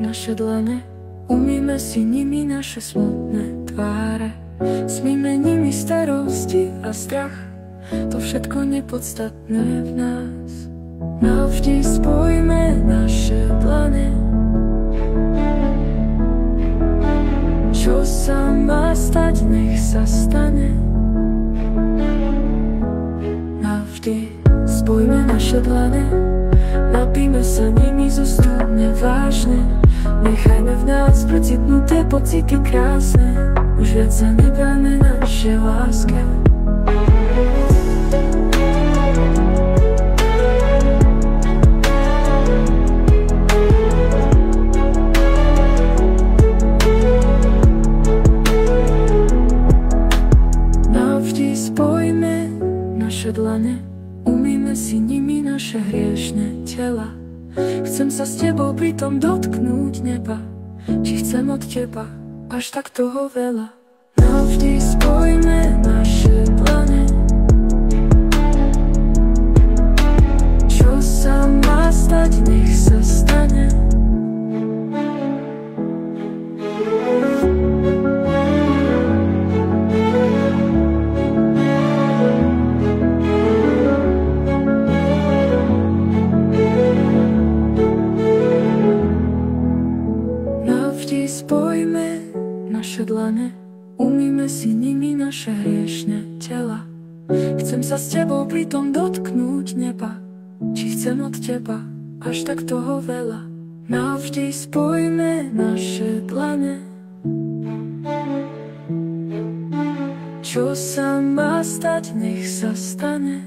naše dlane, umýme si nimi naše smutné tváre. Smíme nimi starosti a strach, to všetko nepodstatné v nás. Navždy spojme naše dlane. Čo sa má stať, nech sa stane. Navždy spojme naše dlane, napíme sa nimi zo studne vážne. Nechajme v nás precitnuté pocity krásne, už viac sa nebráme našej láske. Navždy spojme naše dlane, umýme si nimi naše hriešne tela. Chcem sa s tebou pritom dotknúť neba, či chcem od teba až tak toho veľa. Navždy spojme naše dlane. Čo sa má stať, nech sa stane. Spojme naše dlane, umýme si nimi naše hriešne tela. Chcem sa s tebou pritom dotknúť neba, či chcem od teba až tak toho veľa. Navždy spojme naše dlane. Čo sa má stať, nech sa stane.